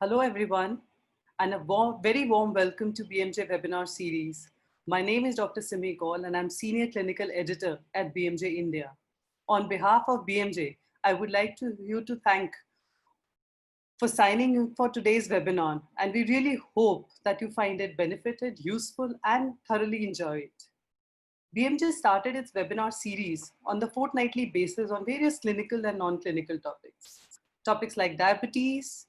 Hello, everyone, and a very warm welcome to BMJ webinar series. My name is Dr. Simi Gaul, and I'm Senior Clinical Editor at BMJ India. On behalf of BMJ, I would like you to thank for signing in for today's webinar, and we really hope that you find it benefited, useful, and thoroughly enjoy it. BMJ started its webinar series on the fortnightly basis on various clinical and non-clinical topics. Topics like diabetes,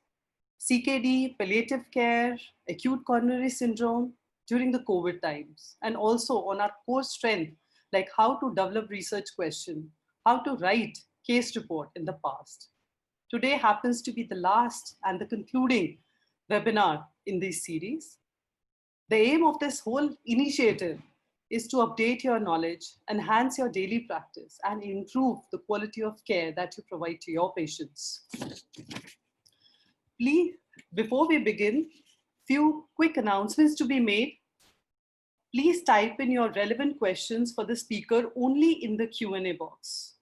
CKD, palliative care, acute coronary syndrome during the COVID times, and also on our core strength, like how to develop research question, how to write case report in the past. Today happens to be the last and the concluding webinar in this series. The aim of this whole initiative is to update your knowledge, enhance your daily practice, and improve the quality of care that you provide to your patients. Please, before we begin, few quick announcements to be made. Please type in your relevant questions for the speaker only in the Q&A box.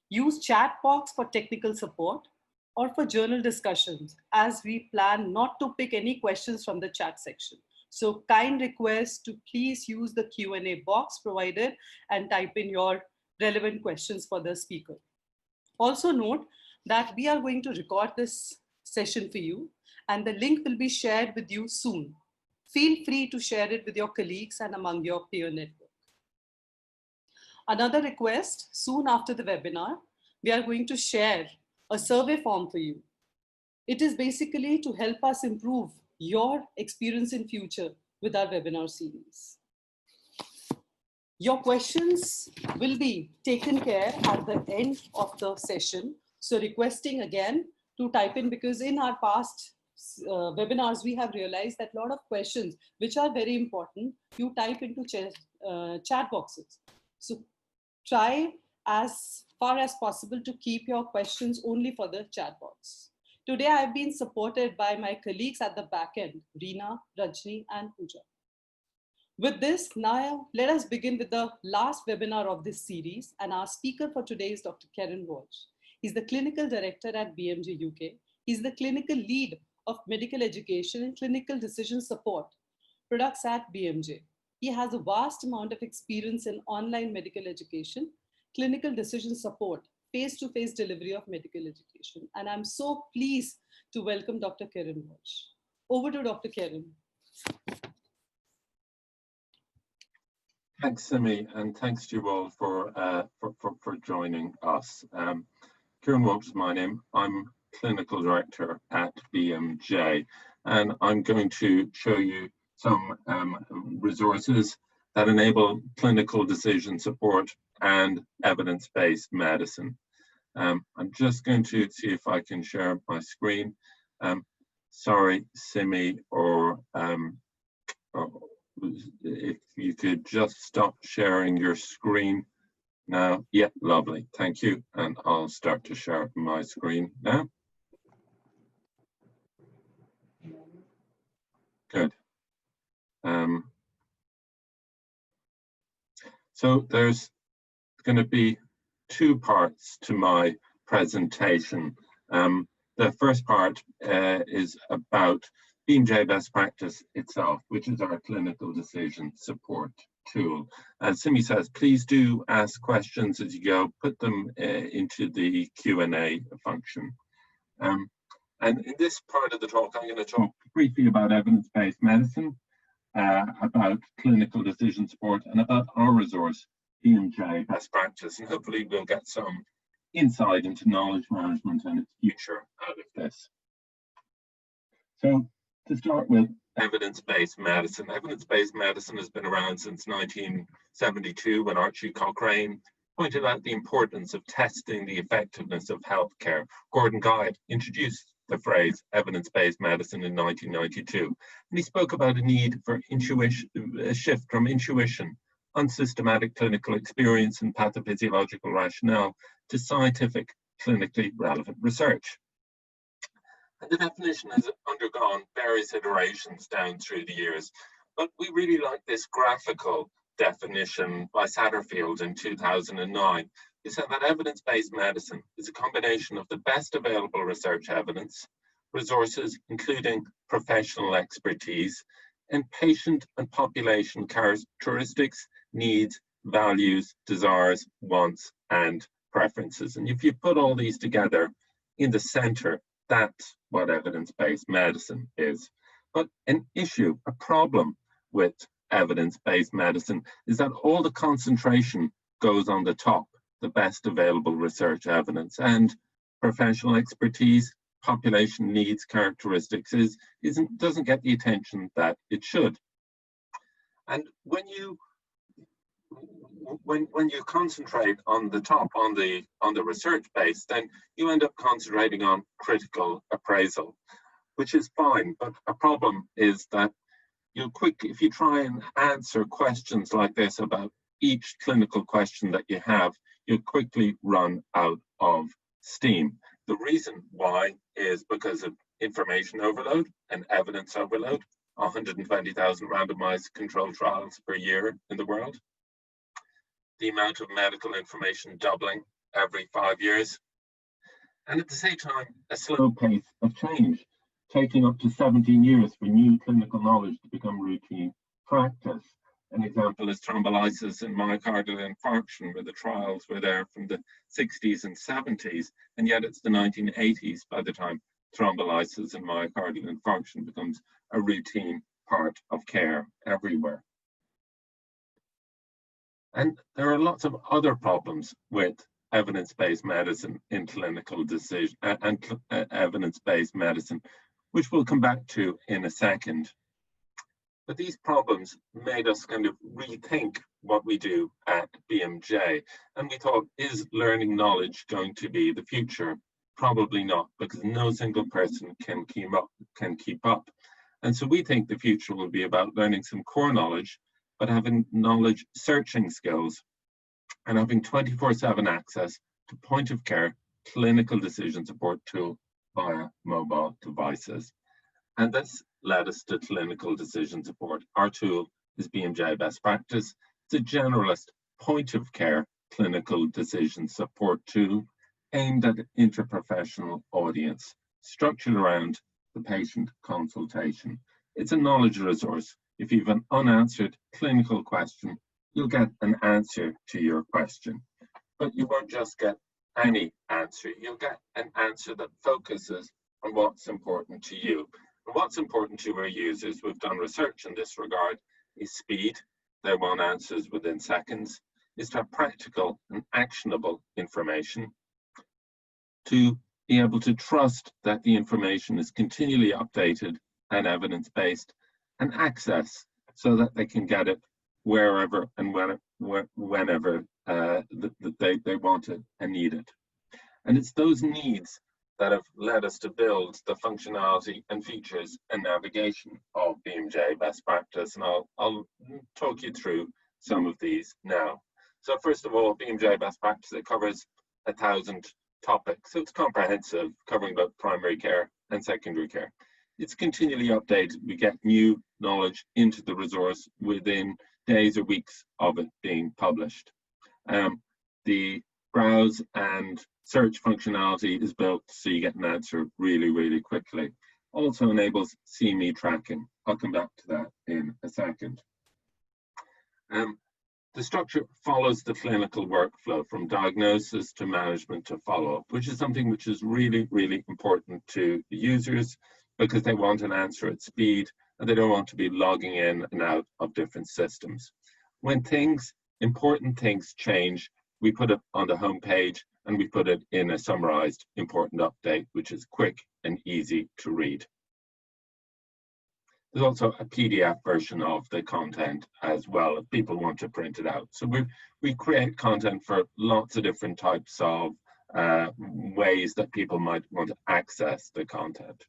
Use chat box for technical support or for journal discussions, as we plan not to pick any questions from the chat section. So kind request to please use the Q&A box provided and type in your relevant questions for the speaker. Also note that we are going to record this session for you, and the link will be shared with you soon. Feel free to share it with your colleagues and among your peer network. Another request, soon after the webinar, we are going to share a survey form for you. It is basically to help us improve your experience in future with our webinar series. Your questions will be taken care at the end of the session. So requesting again to type in, because in our past webinars, we have realized that a lot of questions, which are very important, you type into chat boxes. So try as far as possible to keep your questions only for the chat box. Today, I've been supported by my colleagues at the back end, Reena, Rajni, and Pooja. With this, now let us begin with the last webinar of this series, and our speaker for today is Dr. Kieran Walsh. He's the Clinical Director at BMJ UK. He's the Clinical Lead of Medical Education and Clinical Decision Support products at BMJ. He has a vast amount of experience in online medical education, clinical decision support, face-to-face delivery of medical education. And I'm so pleased to welcome Dr. Kieran Walsh. Over to Dr. Kieran. Thanks, Simi, and thanks to you all for joining us. Kieran Walsh is my name. I'm Clinical Director at BMJ, and I'm going to show you some resources that enable clinical decision support and evidence-based medicine. I'm just going to see if I can share my screen. Sorry, Simi, or if you could just stop sharing your screen now. Yeah, lovely, thank you. And I'll start to share my screen now. Good. So there's going to be two parts to my presentation. The first part is about BMJ Best Practice itself, which is our clinical decision support tool. As Simi says, please do ask questions as you go, put them into the Q&A function. And in this part of the talk, I'm going to talk briefly about evidence-based medicine, about clinical decision support, and about our resource, BMJ Best Practice. And hopefully we'll get some insight into knowledge management and its future out of this. So to start with evidence-based medicine. Evidence-based medicine has been around since 1972 when Archie Cochrane pointed out the importance of testing the effectiveness of healthcare. Gordon Guide introduced the phrase evidence-based medicine in 1992. And he spoke about a need for a shift from intuition, unsystematic clinical experience and pathophysiological rationale to scientific, clinically relevant research. And the definition has undergone various iterations down through the years, but we really like this graphical definition by Satterfield in 2009. He said that evidence-based medicine is a combination of the best available research evidence, resources, including professional expertise, and patient and population characteristics, needs, values, desires, wants, and preferences. And if you put all these together in the center, that's what evidence-based medicine is. But an issue, a problem with evidence-based medicine is that all the concentration goes on the top, the best available research evidence, and professional expertise, population needs, characteristics doesn't get the attention that it should. And when you concentrate on the top, on the research base, then you end up concentrating on critical appraisal, which is fine. But a problem is that if you try and answer questions like this about each clinical question that you have, you'll quickly run out of steam. The reason why is because of information overload and evidence overload. 120,000 randomized controlled trials per year in the world. The amount of medical information doubling every 5 years. And at the same time, a slow pace of change, taking up to 17 years for new clinical knowledge to become routine practice. An example is thrombolysis and myocardial infarction, where the trials were there from the 60s and 70s, and yet it's the 1980s by the time thrombolysis and myocardial infarction becomes a routine part of care everywhere. And there are lots of other problems with evidence-based medicine in clinical decision and evidence-based medicine, which we'll come back to in a second. But these problems made us kind of rethink what we do at BMJ. And we thought, is learning knowledge going to be the future? Probably not, because no single person can keep up. And so we think the future will be about learning some core knowledge, but having knowledge searching skills and having 24/7 access to point of care clinical decision support tool via mobile devices. And this led us to clinical decision support. Our tool is BMJ Best Practice. It's a generalist point of care clinical decision support tool aimed at an interprofessional audience, structured around the patient consultation. It's a knowledge resource. If you have an unanswered clinical question, you'll get an answer to your question. But you won't just get any answer, you'll get an answer that focuses on what's important to you. And what's important to our users, we've done research in this regard, is speed. They want answers within seconds, is to have practical and actionable information, to be able to trust that the information is continually updated and evidence-based, and access so that they can get it wherever and whenever they want it and need it. And it's those needs that have led us to build the functionality and features and navigation of BMJ Best Practice. And I'll talk you through some of these now. So first of all, BMJ Best Practice, it covers 1,000 topics. So it's comprehensive, covering both primary care and secondary care. It's continually updated. We get new knowledge into the resource within days or weeks of it being published. The browse and search functionality is built so you get an answer really, really quickly. Also enables CME tracking. I'll come back to that in a second. The structure follows the clinical workflow from diagnosis to management to follow-up, which is something which is really, really important to the users because they want an answer at speed and they don't want to be logging in and out of different systems. When important things change, we put it on the home page and we put it in a summarized important update, which is quick and easy to read. There's also a PDF version of the content as well if people want to print it out. So we create content for lots of different types of ways that people might want to access the content.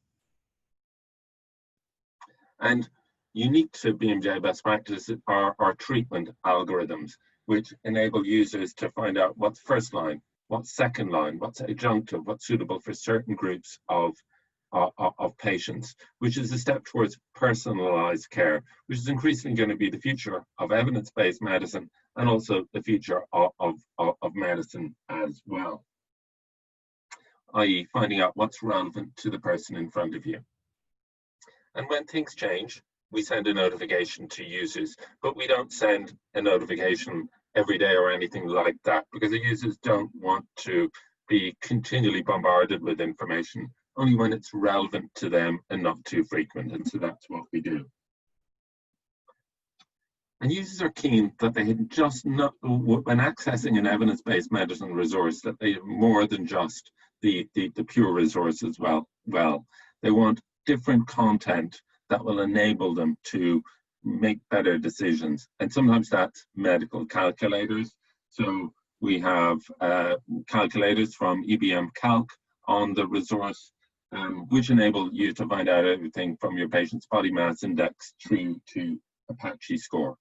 And unique to BMJ Best Practice are our treatment algorithms, which enable users to find out what's first line, what's second line, what's adjunctive, what's suitable for certain groups of patients, which is a step towards personalized care, which is increasingly going to be the future of evidence-based medicine and also the future of medicine as well. i.e. finding out what's relevant to the person in front of you. And when things change, we send a notification to users, but we don't send a notification every day or anything like that, because the users don't want to be continually bombarded with information, only when it's relevant to them and not too frequent. And so that's what we do. And users are keen that they just not, when accessing an evidence-based medicine resource, that they have more than just the pure resource as well. They want different content that will enable them to make better decisions. And sometimes that's medical calculators. So we have calculators from EBM Calc on the resource, which enable you to find out everything from your patient's body mass index through to Apache score,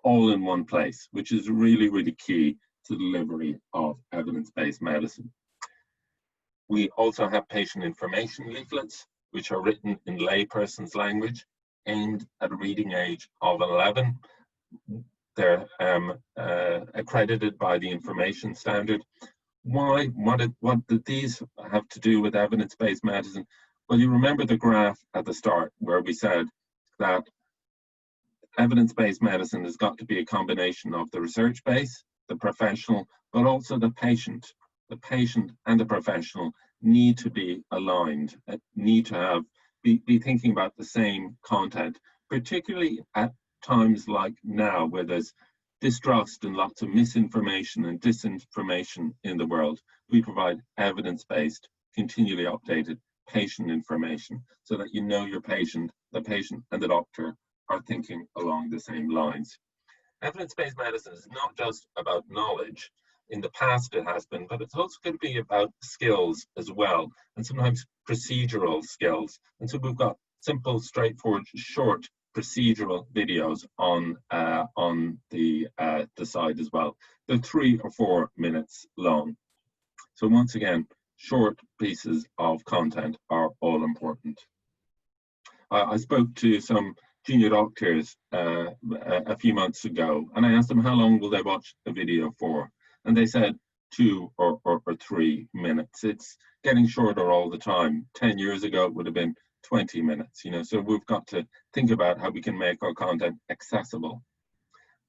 all in one place, which is really, really key to delivery of evidence-based medicine. We also have patient information leaflets, which are written in layperson's language, aimed at a reading age of 11. They're accredited by the information standard. Why? What did these have to do with evidence-based medicine? Well, you remember the graph at the start where we said that evidence-based medicine has got to be a combination of the research base, the professional, but also the patient. The patient and the professional need to be aligned, need to be thinking about the same content, particularly at times like now where there's distrust and lots of misinformation and disinformation in the world. We provide evidence-based, continually updated patient information so that you know your patient, the patient and the doctor are thinking along the same lines. Evidence-based medicine is not just about knowledge. In the past it has been, but it's also going to be about skills as well, and sometimes procedural skills. And so we've got simple, straightforward, short procedural videos on the side as well. They're 3 or 4 minutes long. So once again, short pieces of content are all important. I spoke to some junior doctors a few months ago, and I asked them how long will they watch a video for, and they said 2 or 3 minutes. It's getting shorter all the time. 10 years ago it would have been 20 minutes, you know, so we've got to think about how we can make our content accessible.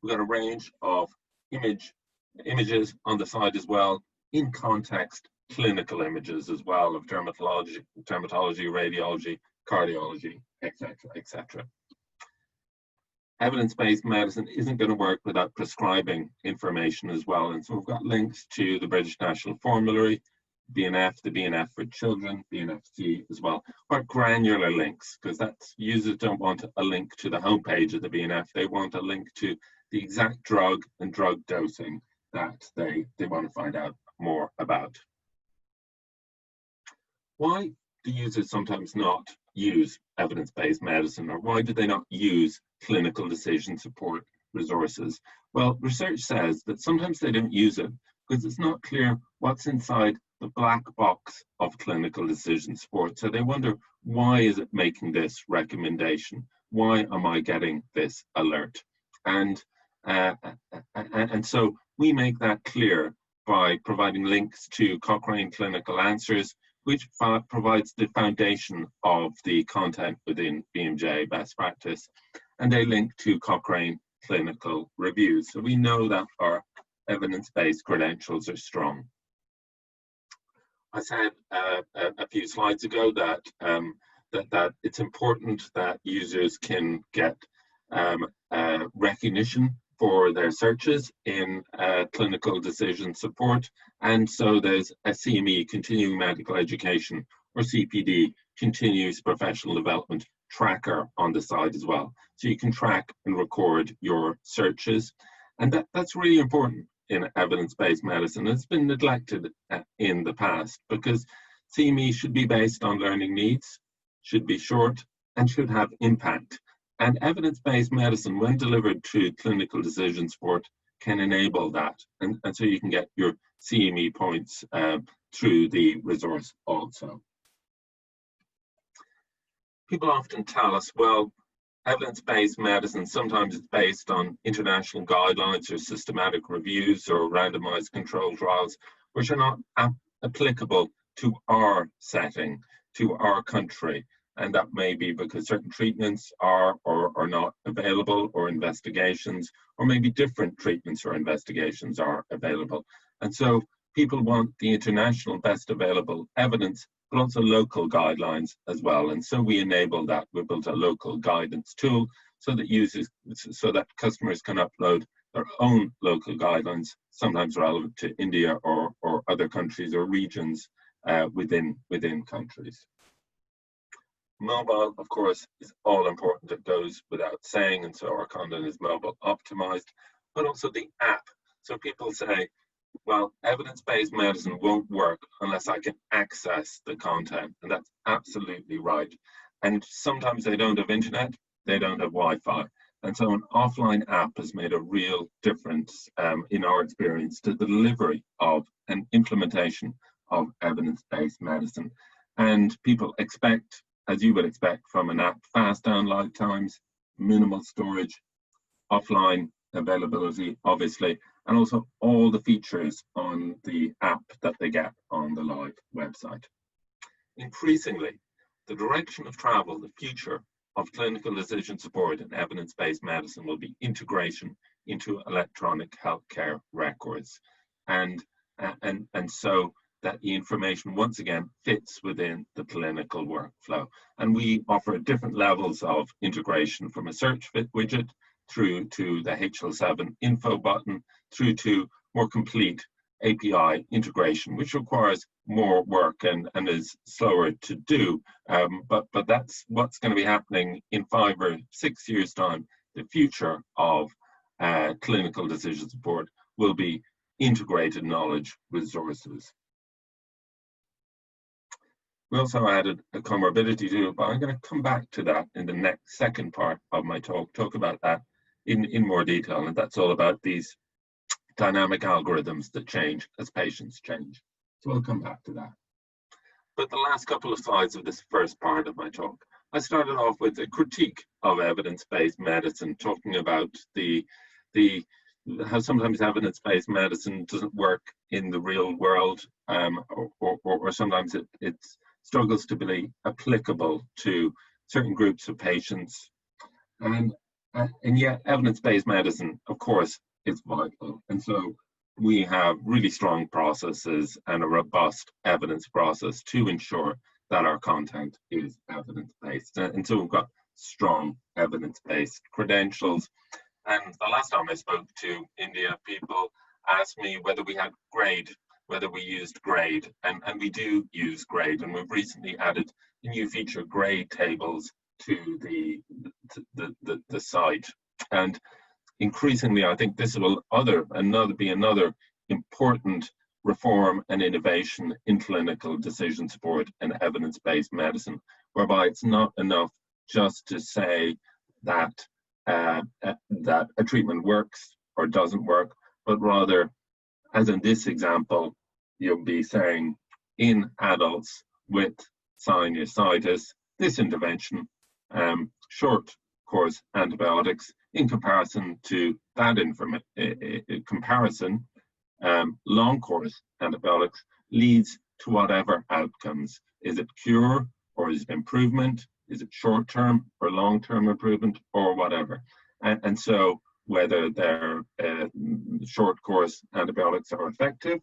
We've got a range of images on the side as well, in context clinical images as well of dermatology, radiology, cardiology, etc., etc. Evidence-based medicine isn't going to work without prescribing information as well. And so we've got links to the British National Formulary, BNF, the BNF for children, BNFC as well, or granular links, because that's, users don't want a link to the homepage of the BNF. They want a link to the exact drug and drug dosing that they want to find out more about. Why do users sometimes not use evidence-based medicine, or why do they not use clinical decision support resources? Well, research says that sometimes they don't use it because it's not clear what's inside the black box of clinical decision support. So they wonder, why is it making this recommendation? Why am I getting this alert? And so we make that clear by providing links to Cochrane Clinical Answers, which provides the foundation of the content within BMJ best practice, and they link to Cochrane clinical reviews. So we know that our evidence-based credentials are strong. I said a few slides ago that that it's important that users can get recognition for their searches in clinical decision support. And so there's a CME, Continuing Medical Education, or CPD, Continuous Professional Development tracker on the side as well. So you can track and record your searches. And that's really important in evidence-based medicine. It's been neglected in the past because CME should be based on learning needs, should be short, and should have impact. And evidence-based medicine, when delivered through clinical decision support, can enable that. And so you can get your CME points through the resource also. People often tell us, well, evidence-based medicine, sometimes it's based on international guidelines or systematic reviews or randomized controlled trials, which are not applicable to our setting, to our country. And that may be because certain treatments are or are not available, or investigations, or maybe different treatments or investigations are available. And so people want the international best available evidence, but also local guidelines as well. And so we enable that. We built a local guidance tool so that customers can upload their own local guidelines, sometimes relevant to India or other countries or regions within countries. Mobile, of course, is all important. It goes without saying, and so our content is mobile optimized, but also the app. So people say, well, evidence-based medicine won't work unless I can access the content, and that's absolutely right. And sometimes they don't have internet, they don't have Wi-Fi. And so an offline app has made a real difference in our experience to the delivery of an implementation of evidence-based medicine. And people expect, as you would expect from an app, fast download times, minimal storage, offline availability, obviously, and also all the features on the app that they get on the live website. Increasingly, the direction of travel, the future of clinical decision support and evidence-based medicine will be integration into electronic healthcare records. And so that the information once again fits within the clinical workflow. And we offer different levels of integration, from a search widget through to the HL7 info button, through to more complete API integration, which requires more work and is slower to do. But that's what's going to be happening in 5 or 6 years' time. The future of clinical decision support will be integrated knowledge resources. We also added a comorbidity to it, but I'm going to come back to that in the second part of my talk about that in more detail. And that's all about these dynamic algorithms that change as patients change. So I'll come back to that. But the last couple of slides of this first part of my talk, I started off with a critique of evidence-based medicine, talking about how sometimes evidence-based medicine doesn't work in the real world, or sometimes it struggles to be applicable to certain groups of patients. And yet evidence-based medicine, of course, is vital. And so we have really strong processes and a robust evidence process to ensure that our content is evidence-based. And so we've got strong evidence-based credentials. And the last time I spoke to India, people asked me whether we had grade, whether we used grade, and we do use grade. And we've recently added a new feature, grade tables, to the site. And increasingly, I think this will be another important reform and innovation in clinical decision support and evidence-based medicine, whereby it's not enough just to say that that a treatment works or doesn't work, but rather, as in this example, you'll be saying, in adults with sinusitis, this intervention, short course antibiotics, in comparison to that comparison, long course antibiotics, leads to whatever outcomes. Is it cure, or is it improvement? Is it short-term or long-term improvement, or whatever? And so whether their short course antibiotics are effective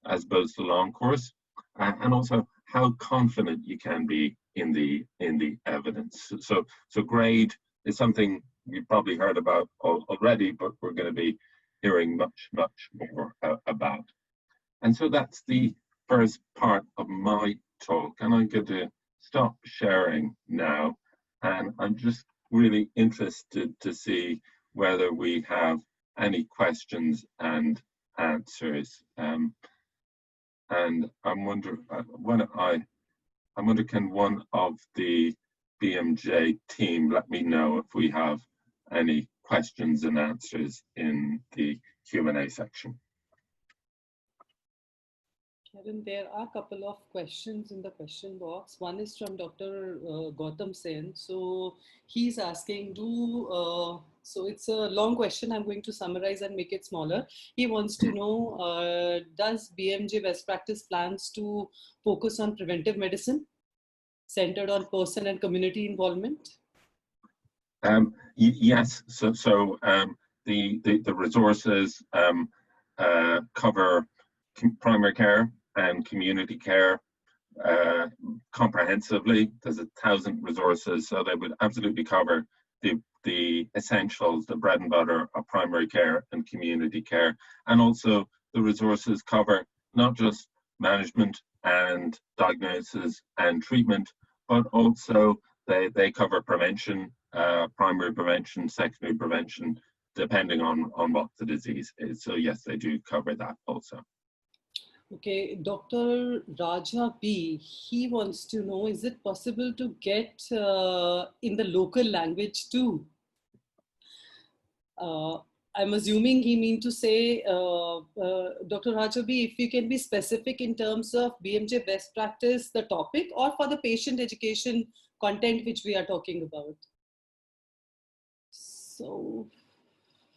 as opposed to long course, and also how confident you can be in the evidence. So grade is something you've probably heard about already, but we're going to be hearing much more about. And so that's the first part of my talk, and I'm going to stop sharing now, and I'm just really interested to see whether we have any questions and answers. And I wonder, can one of the BMJ team let me know if we have any questions and answers in the Q&A section? Kieran, there are a couple of questions in the question box. One is from Dr. Gautam Sen. So he's asking, do So it's a long question. I'm going to summarize and make it smaller. He wants to know, does BMJ best practice plans to focus on preventive medicine centered on person and community involvement? Yes, the resources cover primary care and community care comprehensively. There's 1,000 resources, so they would absolutely cover the essentials, the bread and butter of primary care and community care. And also the resources cover not just management and diagnosis and treatment, but also they cover prevention, primary prevention, secondary prevention, depending on what the disease is. So yes, they do cover that also. Okay, Dr. Raja B, he wants to know, is it possible to get in the local language too? I'm assuming he means to say, Dr. Rajabi, if you can be specific in terms of BMJ best practice, the topic, or for the patient education content which we are talking about. So,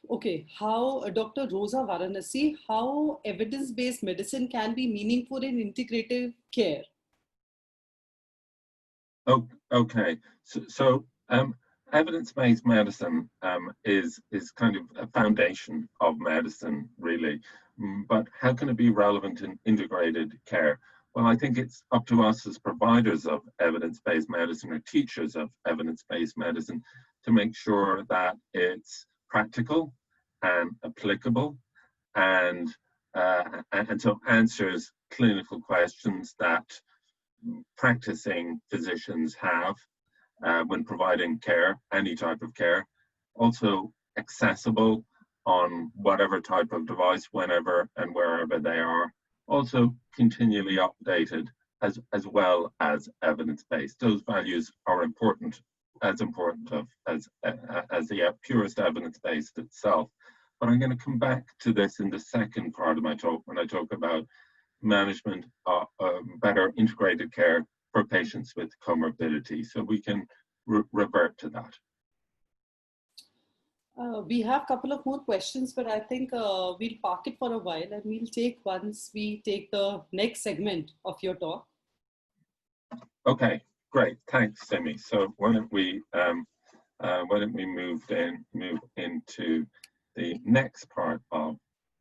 okay, how Dr. Rosa Varanasi, how evidence-based medicine can be meaningful in integrative care? Oh, okay. So evidence-based medicine is kind of a foundation of medicine, really. But how can it be relevant in integrated care? Well, I think it's up to us as providers of evidence-based medicine or teachers of evidence-based medicine to make sure that it's practical and applicable and so answers clinical questions that practicing physicians have when providing care, any type of care. Also accessible on whatever type of device, whenever and wherever they are. Also continually updated as well as evidence-based. Those values are important as the purest evidence-based itself. But I'm going to come back to this in the second part of my talk when I talk about management of better integrated care for patients with comorbidity. So we can revert to that. We have a couple of more questions, but I think we'll park it for a while and we'll take once we take the next segment of your talk. Okay, great. Thanks, Simi. So why don't we move into the next part of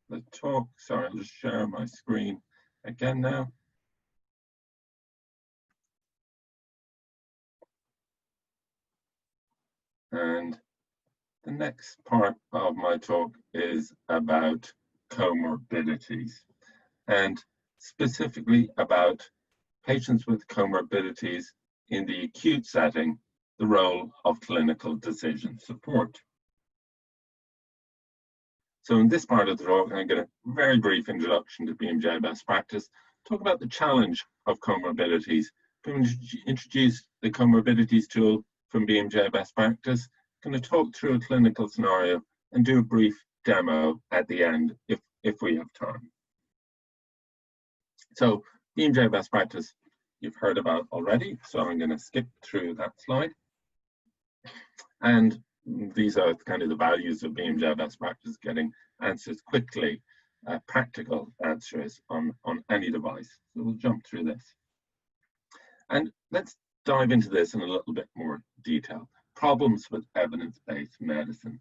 the talk. Sorry, I'll just share my screen again now. And the next part of my talk is about comorbidities, and specifically about patients with comorbidities in the acute setting, the role of clinical decision support. So in this part of the talk, I'm going to very brief introduction to BMJ best practice, talk about the challenge of comorbidities, introduce the comorbidities tool from BMJ best practice, going to talk through a clinical scenario and do a brief demo at the end if we have time. So BMJ best practice, you've heard about already, so I'm going to skip through that slide. And these are kind of the values of BMJ best practice, getting answers quickly, practical answers on any device. So we'll jump through this. And let's dive into this in a little bit more detail. Problems with evidence-based medicine.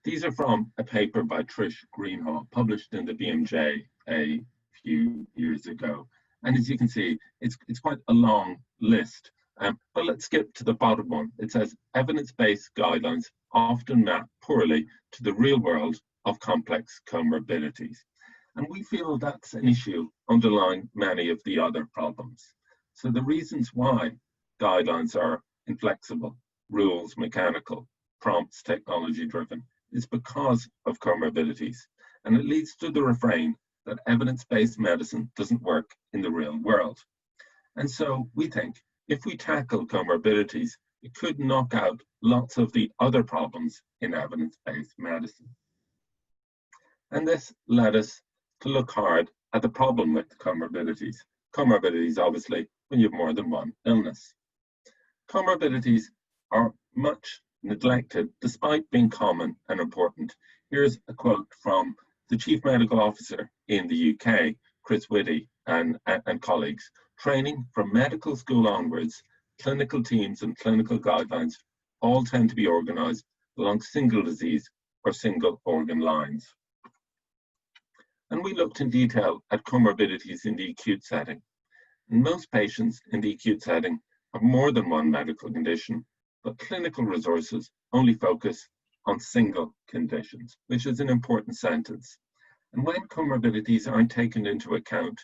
These are from a paper by Trish Greenhall, published in the BMJ a few years ago. And as you can see, it's quite a long list. But let's skip to the bottom one. It says, evidence-based guidelines often map poorly to the real world of complex comorbidities. And we feel that's an issue underlying many of the other problems. So the reasons why guidelines are inflexible, rules mechanical, prompts technology-driven, is because of comorbidities. And it leads to the refrain that evidence-based medicine doesn't work in the real world. And so we think if we tackle comorbidities, it could knock out lots of the other problems in evidence-based medicine. And this led us to look hard at the problem with comorbidities. Comorbidities, obviously, when you have more than one illness. Comorbidities are much neglected despite being common and important. Here's a quote from the Chief Medical Officer in the UK, Chris Whitty, and colleagues. Training from medical school onwards, clinical teams and clinical guidelines all tend to be organised along single disease or single organ lines. And we looked in detail at comorbidities in the acute setting. And most patients in the acute setting have more than one medical condition, but clinical resources only focus on single conditions, which is an important sentence. And when comorbidities aren't taken into account,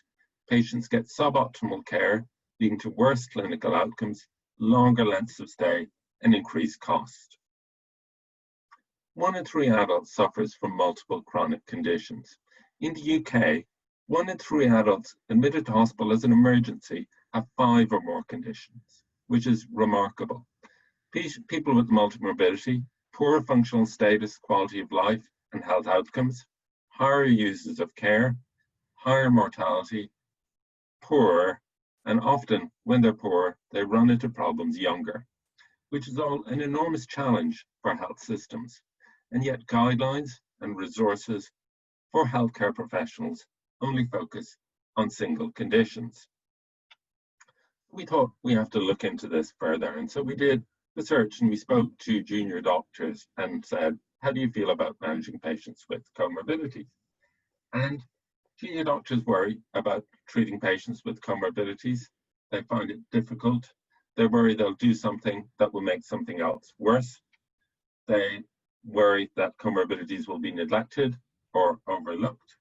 patients get suboptimal care, leading to worse clinical outcomes, longer lengths of stay, and increased cost. 1 in 3 adults suffers from multiple chronic conditions. In the UK, 1 in 3 adults admitted to hospital as an emergency have 5 or more conditions, which is remarkable. People with multimorbidity, poor functional status, quality of life, and health outcomes, higher uses of care, higher mortality, poorer, and often when they're poor, they run into problems younger, which is all an enormous challenge for health systems. And yet guidelines and resources for healthcare professionals only focus on single conditions. We thought we have to look into this further, and so we did research and we spoke to junior doctors and said, how do you feel about managing patients with comorbidities? And junior doctors worry about treating patients with comorbidities. They find it difficult. They worry they'll do something that will make something else worse. They worry that comorbidities will be neglected or overlooked.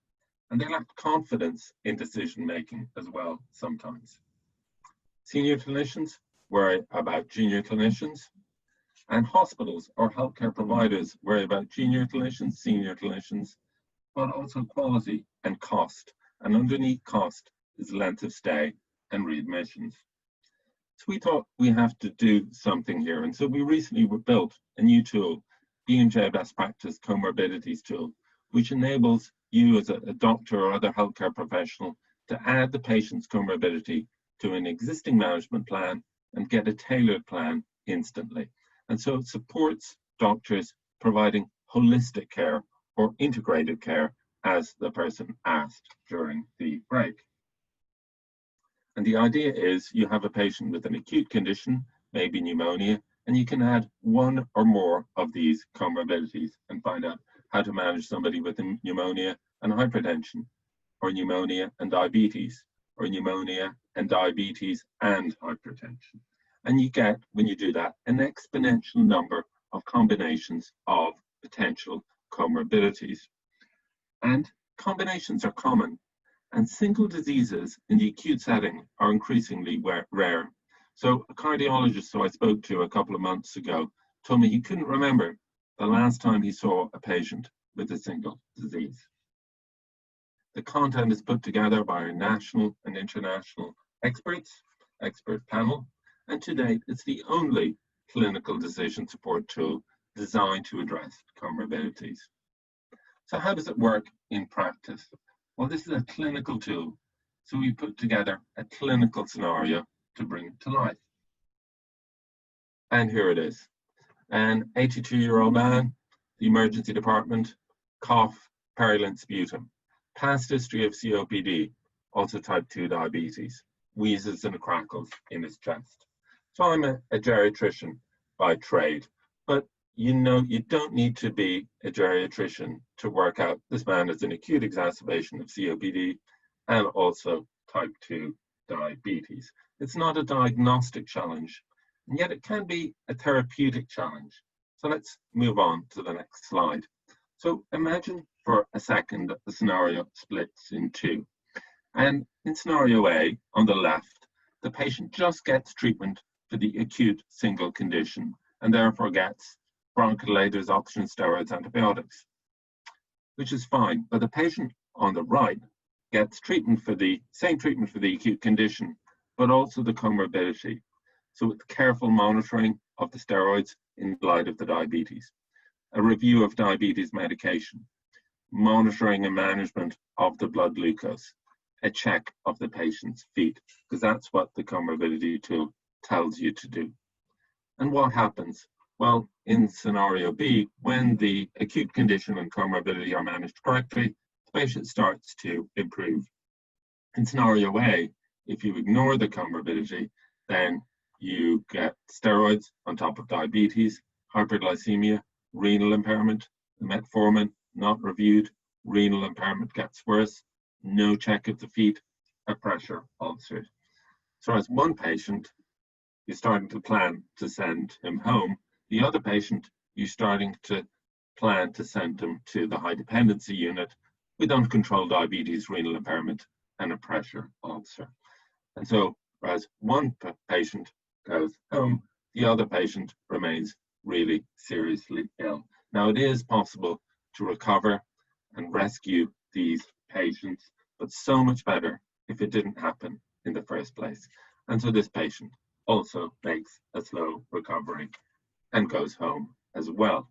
And they lack confidence in decision making as well sometimes. Senior clinicians worry about junior clinicians, and hospitals or healthcare providers worry about junior clinicians, senior clinicians, but also quality and cost. And underneath cost is length of stay and readmissions. So we thought we have to do something here. And so we recently built a new tool, BMJ Best Practice Comorbidities tool, which enables you as a doctor or other healthcare professional to add the patient's comorbidity to an existing management plan and get a tailored plan instantly. And so it supports doctors providing holistic care or integrated care, as the person asked during the break. And the idea is you have a patient with an acute condition, maybe pneumonia, and you can add 1 or more of these comorbidities and find out how to manage somebody with pneumonia and hypertension, or pneumonia and diabetes, or pneumonia and diabetes and hypertension. And you get, when you do that, an exponential number of combinations of potential comorbidities. And combinations are common, and single diseases in the acute setting are increasingly rare. So a cardiologist who I spoke to a couple of months ago told me he couldn't remember the last time he saw a patient with a single disease. The content is put together by a national and international expert panel, and to date, it's the only clinical decision support tool designed to address comorbidities. So how does it work in practice? Well, this is a clinical tool. So we put together a clinical scenario to bring it to life. And here it is. An 82-year-old man, the emergency department, cough, purulent sputum, past history of COPD, also type 2 diabetes, wheezes and crackles in his chest. So I'm a geriatrician by trade, but you know, you don't need to be a geriatrician to work out this man has an acute exacerbation of COPD and also type 2 diabetes. It's not a diagnostic challenge, and yet it can be a therapeutic challenge. So let's move on to the next slide. So imagine for a second that the scenario splits in two. And in scenario A, on the left, the patient just gets treatment for the acute single condition and therefore gets bronchodilators, oxygen, steroids, antibiotics, which is fine. But the patient on the right gets treatment for the same treatment for the acute condition, but also the comorbidity. So with careful monitoring of the steroids in light of the diabetes, a review of diabetes medication, monitoring and management of the blood glucose, a check of the patient's feet, because that's what the comorbidity tool tells you to do. And what happens? Well, in scenario B, when the acute condition and comorbidity are managed correctly, the patient starts to improve. In scenario A, if you ignore the comorbidity, then you get steroids on top of diabetes, hyperglycemia, renal impairment, the metformin not reviewed, renal impairment gets worse, no check of the feet, a pressure ulcer. So as one patient, you're starting to plan to send him home. The other patient, you're starting to plan to send him to the high dependency unit with uncontrolled diabetes, renal impairment, and a pressure ulcer. And so, whereas one patient goes home, the other patient remains really seriously ill. Now, it is possible to recover and rescue these patients, but so much better if it didn't happen in the first place. And so this patient also makes a slow recovery and goes home as well.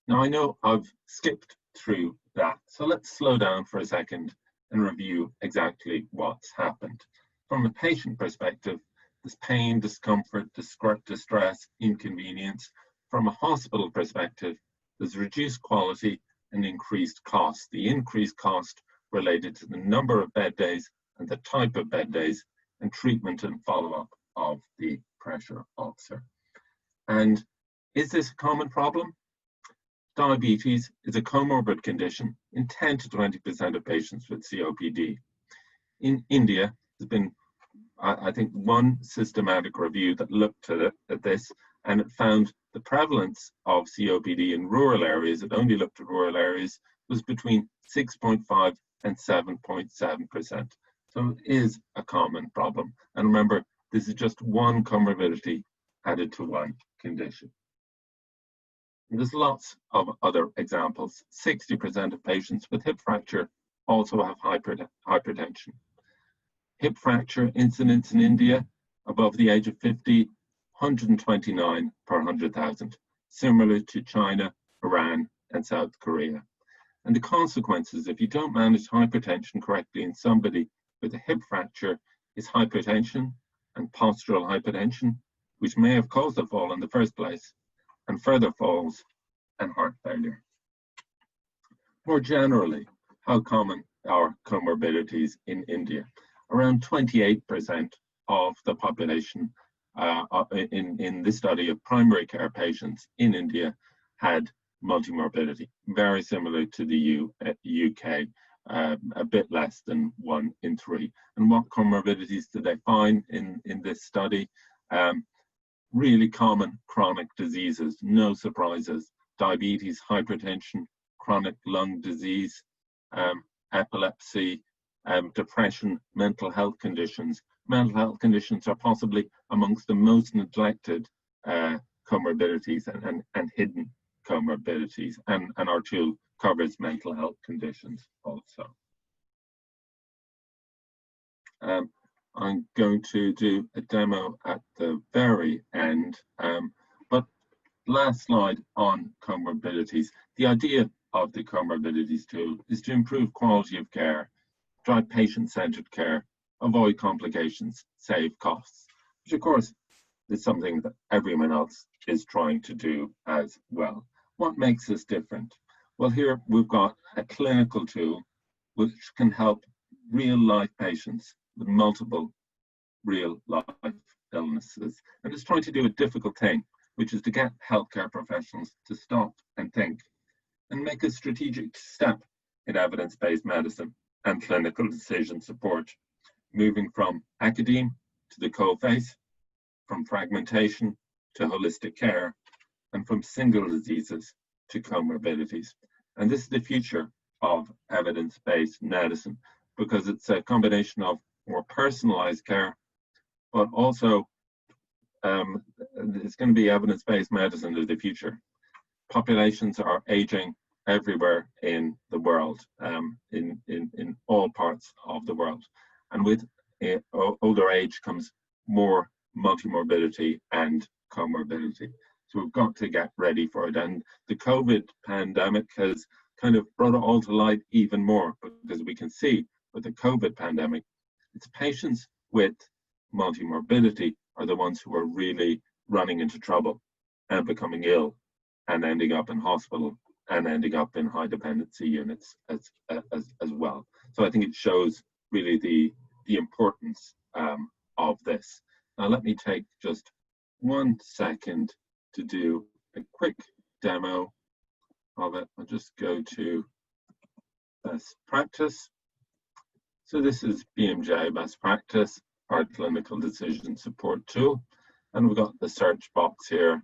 Now, I know I've skipped through that, so let's slow down for a second and review exactly what's happened. From a patient perspective, there's pain, discomfort, distress, inconvenience. From a hospital perspective, there's reduced quality and increased cost. The increased cost related to the number of bed days and the type of bed days and treatment and follow-up of the pressure ulcer. And is this a common problem? Diabetes is a comorbid condition in 10 to 20% of patients with COPD. In India, there's been, I think, one systematic review that looked at this, and it found the prevalence of COPD in rural areas, it only looked at rural areas, was between 6.5 and 7.7%. So it is a common problem. And remember, this is just one comorbidity added to one condition. And there's lots of other examples. 60% of patients with hip fracture also have hypertension. Hip fracture incidence in India above the age of 50, 129 per 100,000, similar to China, Iran, and South Korea. And the consequences, if you don't manage hypertension correctly in somebody with a hip fracture, is hypertension and postural hypertension, which may have caused the fall in the first place, and further falls and heart failure. More generally, how common are comorbidities in India? Around 28% of the population in this study of primary care patients in India had multimorbidity, very similar to the UK, a bit less than 1 in 3. And what comorbidities did they find in this study? Really common chronic diseases, no surprises: diabetes, hypertension, chronic lung disease, epilepsy, depression, mental health conditions. Mental health conditions are possibly amongst the most neglected comorbidities and hidden comorbidities, and our tool covers mental health conditions also. I'm going to do a demo at the very end, but last slide on comorbidities. The idea of the comorbidities tool is to improve quality of care, drive patient-centered care, avoid complications, save costs, which of course is something that everyone else is trying to do as well. What makes us different? Well, here we've got a clinical tool which can help real-life patients with multiple real-life illnesses. And it's trying to do a difficult thing, which is to get healthcare professionals to stop and think and make a strategic step in evidence-based medicine and clinical decision support, moving from academe to the coalface, from fragmentation to holistic care, and from single diseases to comorbidities. And this is the future of evidence-based medicine, because it's a combination of more personalized care, but also it's going to be evidence-based medicine of the future. Populations are aging everywhere in the world, in all parts of the world. And with older age comes more multimorbidity and comorbidity. So we've got to get ready for it. And the COVID pandemic has kind of brought it all to light even more, because we can see with the COVID pandemic, it's patients with multimorbidity are the ones who are really running into trouble. and becoming ill and ending up in hospital and ending up in high dependency units as well. So I think it shows really the importance of this. Now let me take just 1 second to do a quick demo of it. I'll just go to best practice. So this is BMJ best practice, our clinical decision support tool. And we've got the search box here.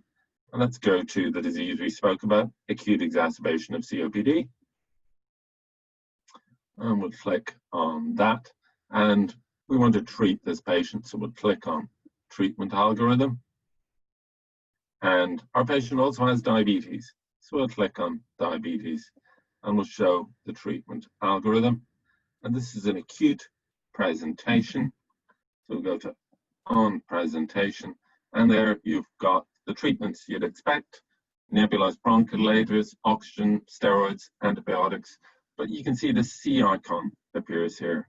And let's go to the disease we spoke about, acute exacerbation of COPD. And we'll click on that. And we want to treat this patient, so we'll click on treatment algorithm. And our patient also has diabetes, so we'll click on diabetes and we'll show the treatment algorithm. And this is an acute presentation. So we'll go to on presentation, and there you've got the treatments you'd expect: nebulized bronchodilators, oxygen, steroids, antibiotics. But you can see the C icon appears here.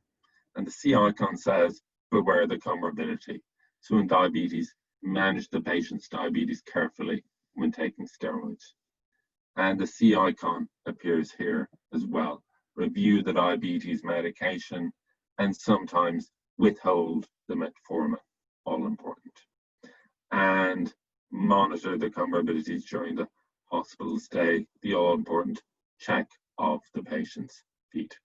And the C icon says, beware the comorbidity. So in diabetes, manage the patient's diabetes carefully when taking steroids. And the C icon appears here as well. Review the diabetes medication and sometimes withhold the metformin, all important. And monitor the comorbidities during the hospital stay, the all important check of the patient's feet.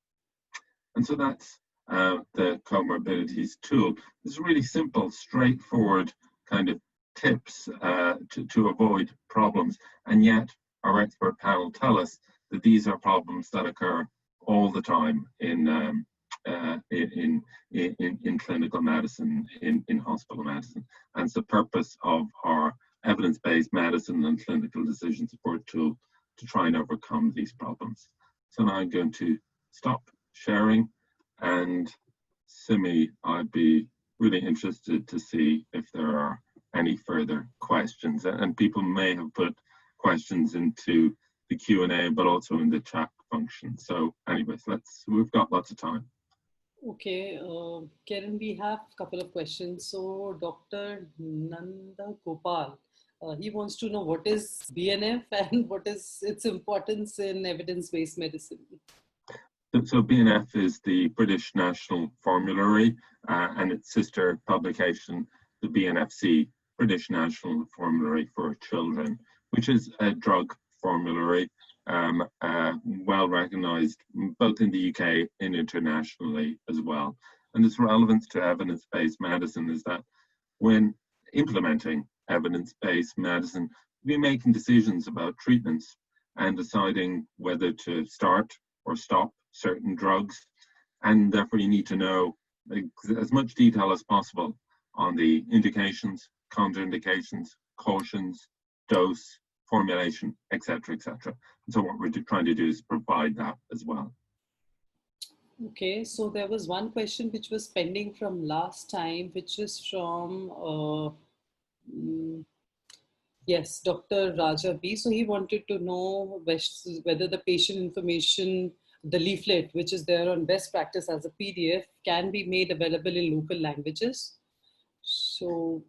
And so that's the comorbidities tool. It's really simple, straightforward kind of tips to avoid problems. And yet our expert panel tell us that these are problems that occur all the time in clinical medicine, in hospital medicine. And it's the purpose of our evidence-based medicine and clinical decision support tool to try and overcome these problems. So now I'm going to stop sharing, and Simi, I'd be really interested to see if there are any further questions, and people may have put questions into the Q&A, but also in the chat function. So anyways, we've got lots of time. Okay, Kieran, we have a couple of questions. So Dr. Nanda Gopal, he wants to know what is BNF and what is its importance in evidence-based medicine. So BNF is the British National Formulary, and its sister publication, the BNFC, British National Formulary for Children, which is a drug formulary, well recognized both in the UK and internationally as well. And its relevance to evidence-based medicine is that when implementing evidence-based medicine, we're making decisions about treatments and deciding whether to start or stop certain drugs. And therefore you need to know as much detail as possible on the indications, contraindications, cautions, dose, formulation, etc., etc. And so what we're trying to do is provide that as well. Okay, so there was one question which was pending from last time, which is from, yes, Dr. Raja B. So he wanted to know whether the patient information, the leaflet, which is there on best practice as a PDF, can be made available in local languages. So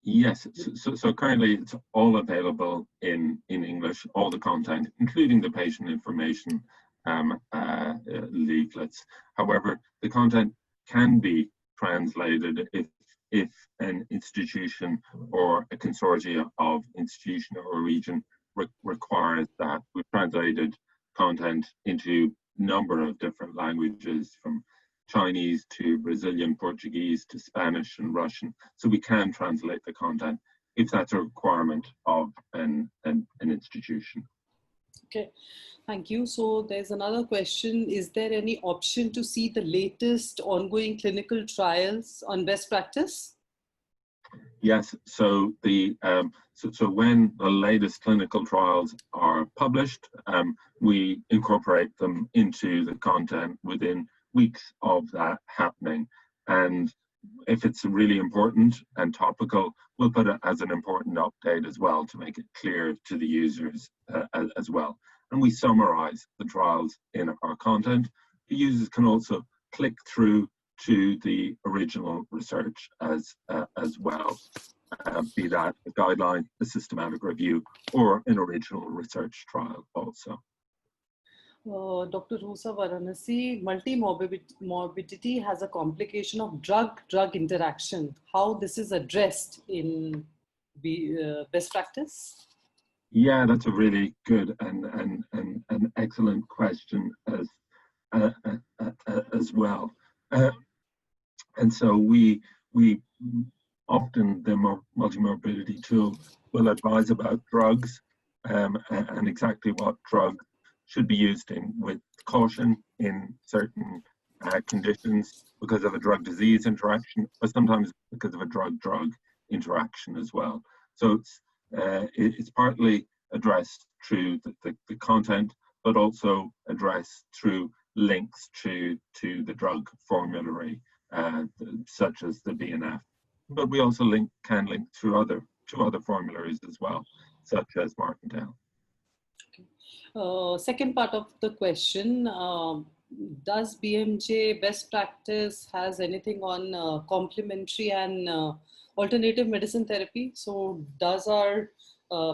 yes, so currently it's all available in English, all the content, including the patient information leaflets. However, the content can be translated if an institution or a consortium of institution or region requires that. We've translated content into a number of different languages, from Chinese to Brazilian, Portuguese to Spanish and Russian. So we can translate the content if that's a requirement of an institution. Okay, thank you. So there's another question. Is there any option to see the latest ongoing clinical trials on best practice? Yes, so so when the latest clinical trials are published, we incorporate them into the content within weeks of that happening. And if it's really important and topical, we'll put it as an important update as well to make it clear to the users as well. And we summarize the trials in our content. The users can also click through to the original research as well. be that a guideline, a systematic review, or an original research trial also. Dr. Rusa Varanasi, multimorbidity has a complication of drug-drug interaction. How this is addressed in best practice? Yeah, that's a really good and an excellent question as well. And so we often, the multimorbidity tool will advise about drugs and exactly what drug should be used with caution in certain conditions because of a drug-disease interaction, or sometimes because of a drug-drug interaction as well. So it's partly addressed through the content, but also addressed through links to the drug formulary, such as the BNF. But we also can link through two other formularies as well, such as Martindale. Okay. Second part of the question, does BMJ best practice has anything on complementary and alternative medicine therapy? So does our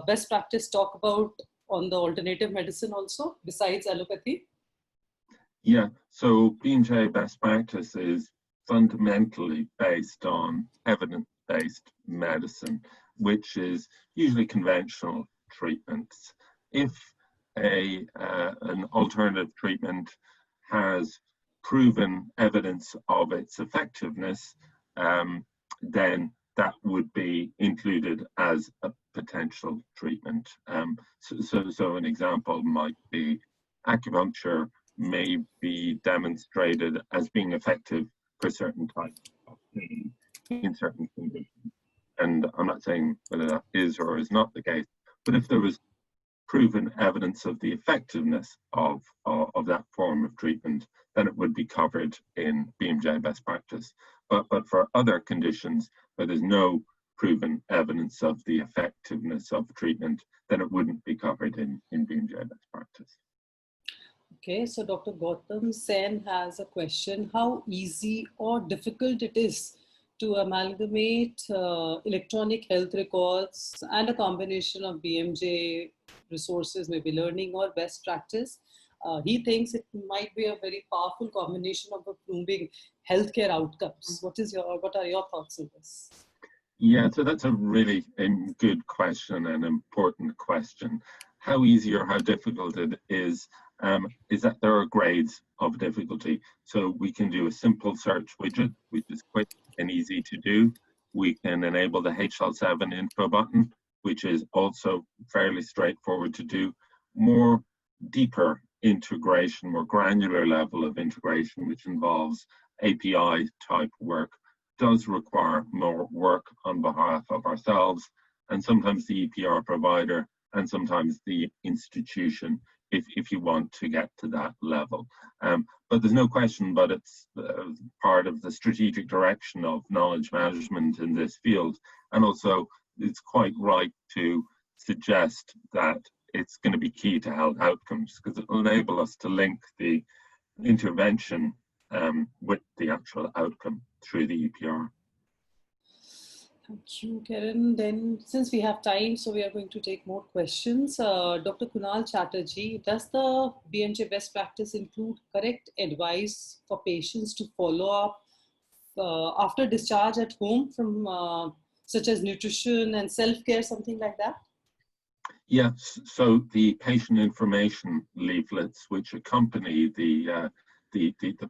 best practice talk about on the alternative medicine also besides allopathy? Yeah, so BMJ best practice is fundamentally based on evidence-based medicine, which is usually conventional treatments. If an alternative treatment has proven evidence of its effectiveness, then that would be included as a potential treatment. So an example might be acupuncture may be demonstrated as being effective for certain types of pain in certain conditions. And I'm not saying whether that is or is not the case, but if there was proven evidence of the effectiveness of that form of treatment, then it would be covered in BMJ best practice. But for other conditions where there's no proven evidence of the effectiveness of treatment, then it wouldn't be covered in BMJ best practice. Okay, so Dr. Gautam Sen has a question. How easy or difficult it is to amalgamate electronic health records and a combination of BMJ resources, maybe learning or best practice? He thinks it might be a very powerful combination of improving healthcare outcomes. What are your thoughts on this? Yeah, so that's a really good question, an important question. How easy or how difficult it is that there are grades of difficulty. So we can do a simple search widget, which is quick and easy to do. We can enable the HL7 info button, which is also fairly straightforward to do. More deeper integration, more granular level of integration, which involves API type work, does require more work on behalf of ourselves and sometimes the EPR provider and sometimes the institution if you want to get to that level. But there's no question, but it's part of the strategic direction of knowledge management in this field. And also it's quite right to suggest that it's going to be key to health outcomes because it will enable us to link the intervention with the actual outcome through the EPR. Thank you, Kieran. Then, since we have time, so we are going to take more questions. Dr. Kunal Chatterjee, does the BMJ best practice include correct advice for patients to follow up after discharge at home from such as nutrition and self-care, something like that? Yes, so the patient information leaflets which accompany the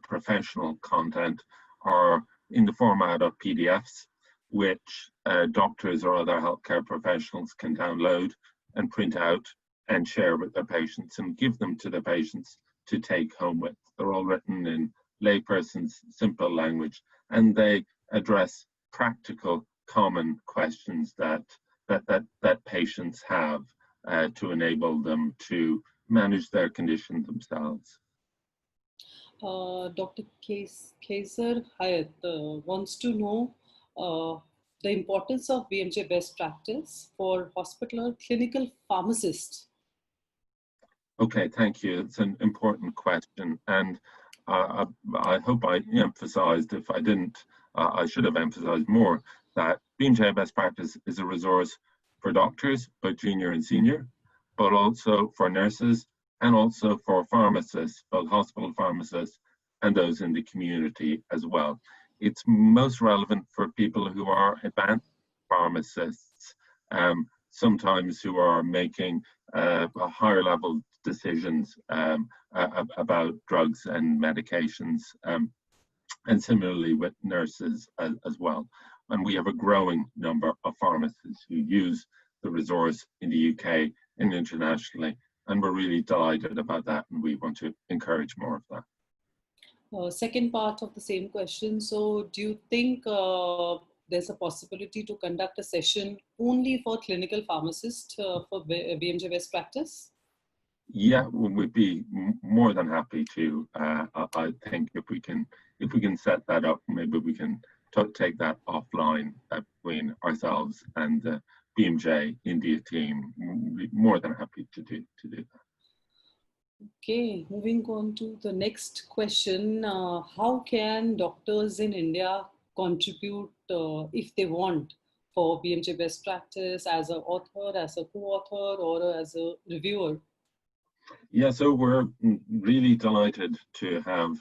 professional content are in the format of PDFs, which doctors or other healthcare professionals can download and print out and share with their patients and give them to their patients to take home with. They're all written in layperson's simple language, and they address practical, common questions that patients have to enable them to manage their condition themselves. Dr. Kaiser Hayat wants to know the importance of BMJ best practice for hospital or clinical pharmacists. Okay, thank you. It's an important question, and I hope I emphasized, if I didn't, I should have emphasized more, that BMJ Best Practice is a resource for doctors, both junior and senior, but also for nurses and also for pharmacists, both hospital pharmacists and those in the community as well. It's most relevant for people who are advanced pharmacists, sometimes who are making higher level decisions about drugs and medications, and similarly with nurses as well. And we have a growing number of pharmacists who use the resource in the UK and internationally, and we're really delighted about that, and we want to encourage more of that. Second part of the same question. So do you think there's a possibility to conduct a session only for clinical pharmacists for BMJ Best Practice? Yeah, we'd be more than happy to. I think if we can set that up, maybe we can take that offline between ourselves and the BMJ India team. We'd be more than happy to do that. Okay, moving on to the next question. How can doctors in India contribute if they want for BMJ Best Practice as an author, as a co-author, or as a reviewer? Yeah, so we're really delighted to have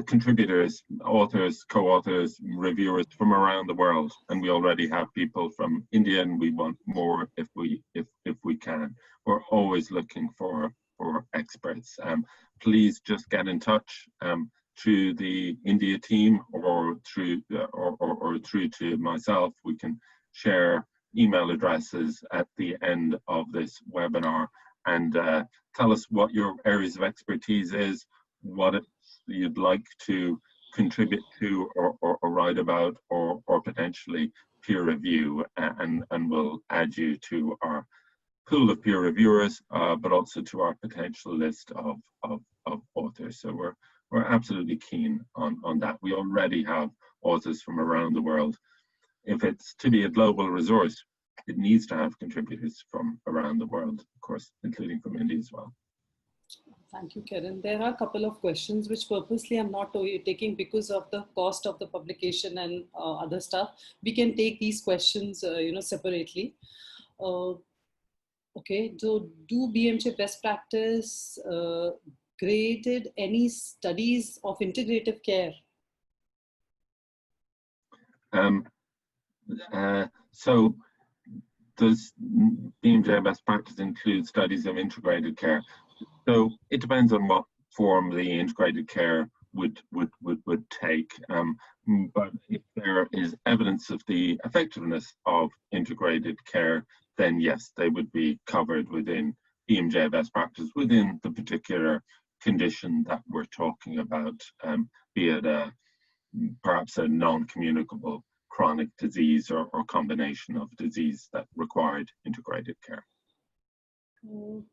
contributors, authors, co-authors, reviewers from around the world, and we already have people from India, and we want more if we can. We're always looking for experts. Please just get in touch through the India team or through to myself. We can share email addresses at the end of this webinar, and tell us what your areas of expertise is, what you'd like to contribute to or write about or potentially peer review, and we'll add you to our pool of peer reviewers, but also to our potential list of authors. So we're absolutely keen on that. We already have authors from around the world. If it's to be a global resource, it needs to have contributors from around the world, of course, including from India as well. Thank you, Kieran. There are a couple of questions which purposely I'm not taking because of the cost of the publication and other stuff. We can take these questions, separately. Okay, so do BMJ Best Practice created any studies of integrative care? So does BMJ Best Practice include studies of integrated care? So it depends on what form the integrated care would take. But if there is evidence of the effectiveness of integrated care, then yes, they would be covered within BMJ Best Practice within the particular condition that we're talking about, be it perhaps a non-communicable chronic disease or combination of disease that required integrated care.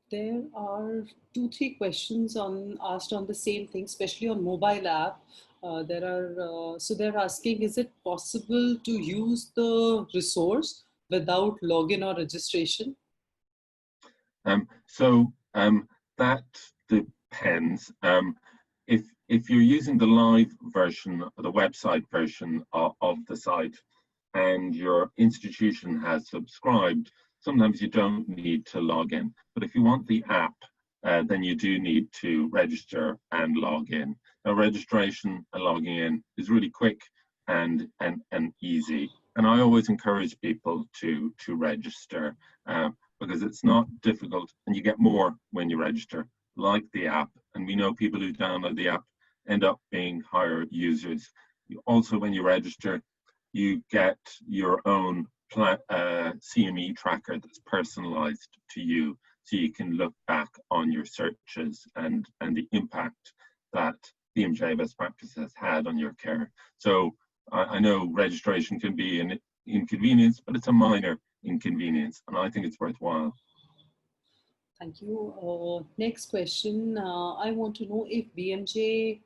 There are 2-3 questions asked on the same thing, especially on mobile app. So they're asking, is it possible to use the resource without login or registration? That depends. If you're using the live version, the website version of the site, and your institution has subscribed, sometimes you don't need to log in. But if you want the app, then you do need to register and log in. Now, registration and logging in is really quick and easy. And I always encourage people to register because it's not difficult, and you get more when you register, like the app. And we know people who download the app end up being higher users. Also, when you register, you get your own CME tracker that's personalized to you, so you can look back on your searches and the impact that BMJ Best Practice has had on your care. So I know registration can be an inconvenience, but it's a minor inconvenience, and I think it's worthwhile. Thank you. Next question. I want to know if BMJ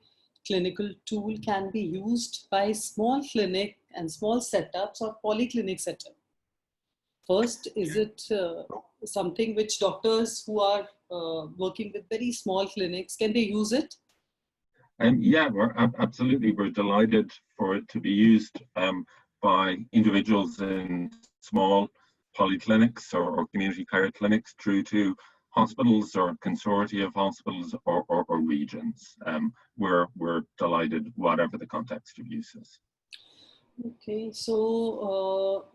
clinical tool can be used by small clinic and small setups or polyclinic setup. First, is it something which doctors who are working with very small clinics, can they use it? Yeah, absolutely. We're delighted for it to be used by individuals in small polyclinics or community care clinics through to hospitals or consortia of hospitals or regions. We're delighted, whatever the context of use is. Okay, so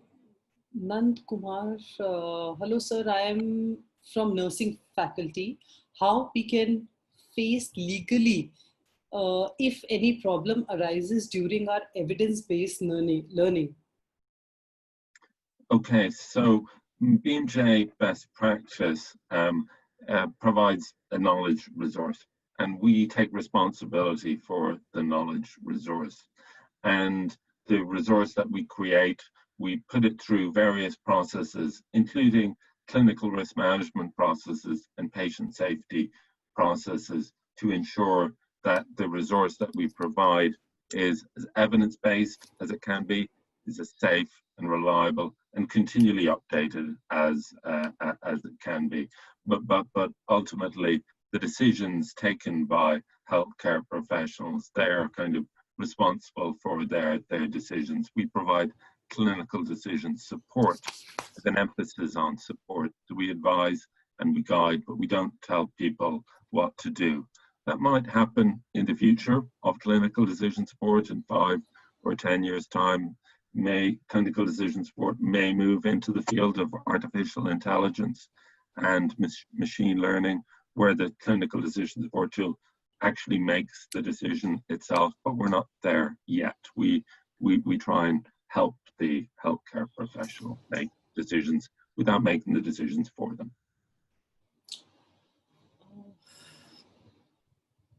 Nand Kumar, hello sir, I am from nursing faculty. How we can face legally if any problem arises during our evidence-based learning? Okay, so BMJ best practice provides a knowledge resource, and we take responsibility for the knowledge resource. And the resource that we create, we put it through various processes, including clinical risk management processes and patient safety processes, to ensure that the resource that we provide is as evidence-based as it can be, is as safe and reliable and continually updated as it can be. But ultimately, the decisions taken by healthcare professionals, they're kind of responsible for their decisions. We provide clinical decision support with an emphasis on support. So we advise and we guide, but we don't tell people what to do. That might happen in the future of clinical decision support in 5 or 10 years' time. Clinical decision support may move into the field of artificial intelligence and machine learning, where the clinical decision support tool actually makes the decision itself, but we're not there yet. We try and help the healthcare professional make decisions without making the decisions for them.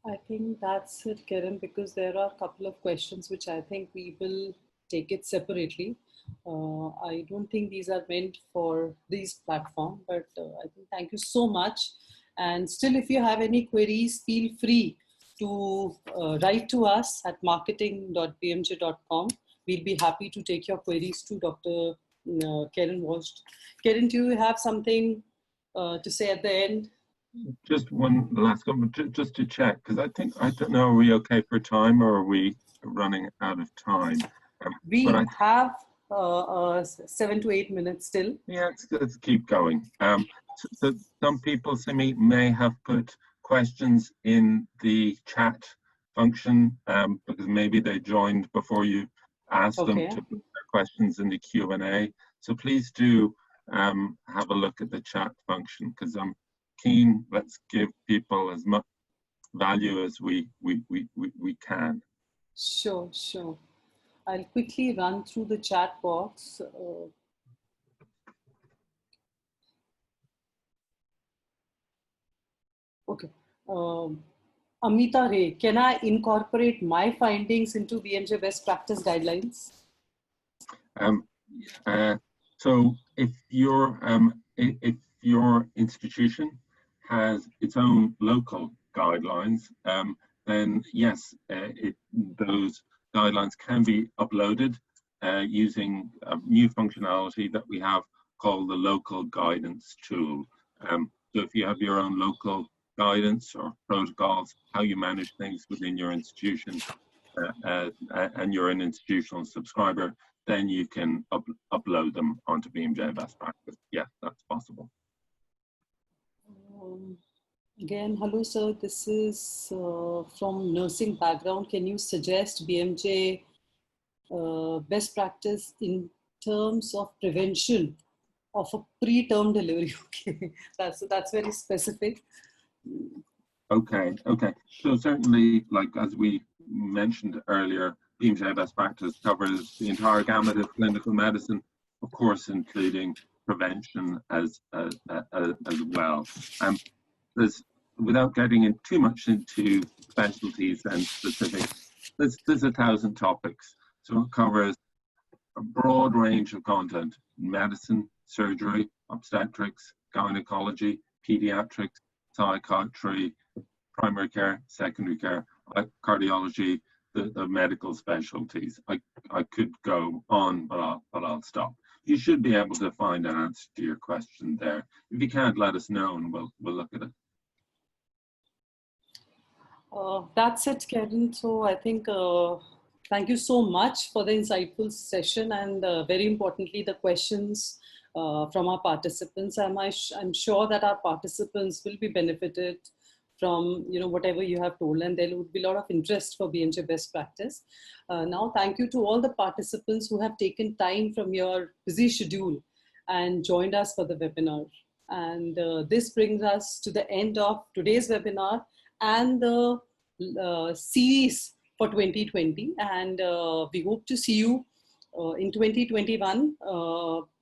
I think that's it, Kieran, because there are a couple of questions which I think we will take it separately. I don't think these are meant for this platform, but I think thank you so much. And still, if you have any queries, feel free to write to us at marketing.bmj.com. We'll be happy to take your queries to Dr. Kieran Walsh. Kieran, do you have something to say at the end? Just one last comment, just to check, because I don't know, are we okay for time or are we running out of time? We have 7 to 8 minutes still. Yeah, let's keep going. So some people, Simi, may have put questions in the chat function because maybe they joined before you asked them to put their questions in the Q&A. So please do have a look at the chat function, because I'm keen. Let's give people as much value as we can. Sure. I'll quickly run through the chat box. Okay. Amita Ray, can I incorporate my findings into BMJ best practice guidelines? So if your institution has its own local guidelines, then yes, those guidelines can be uploaded using a new functionality that we have called the local guidance tool. So if you have your own local guidance or protocols, how you manage things within your institution, and you're an institutional subscriber, then you can upload them onto BMJ best practice. Yeah, that's possible. Again, hello sir, this is from nursing background. Can you suggest BMJ best practice in terms of prevention of a preterm delivery? Okay, that's very specific. Okay. So certainly, like as we mentioned earlier, BMJ best practice covers the entire gamut of clinical medicine, of course, including prevention as well. Without getting in too much into specialties and specifics, there's 1,000 topics. So it covers a broad range of content: medicine, surgery, obstetrics, gynecology, pediatrics, psychiatry, primary care, secondary care, cardiology, the medical specialties. I could go on, but I'll stop. You should be able to find an answer to your question there. If you can't, let us know and we'll look at it. That's it, Kieran. So I think Thank you so much for the insightful session and very importantly, the questions from our participants. I'm sure that our participants will be benefited from whatever you have told, and there would be a lot of interest for BMJ best practice. Now, thank you to all the participants who have taken time from your busy schedule and joined us for the webinar. And this brings us to the end of today's webinar and the series for 2020, and we hope to see you in 2021.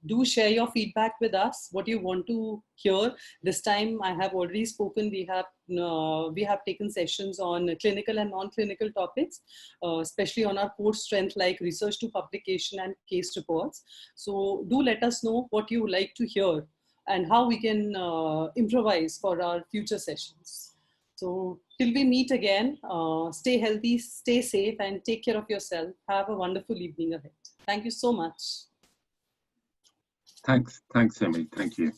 Do share your feedback with us, what you want to hear. This time I have already spoken. We have taken sessions on clinical and non-clinical topics, especially on our core strength like research to publication and case reports. So do let us know what you would like to hear and how we can improvise for our future sessions. So till we meet again, stay healthy, stay safe, and take care of yourself. Have a wonderful evening ahead. Thank you so much. Thanks, Amy. Thank you.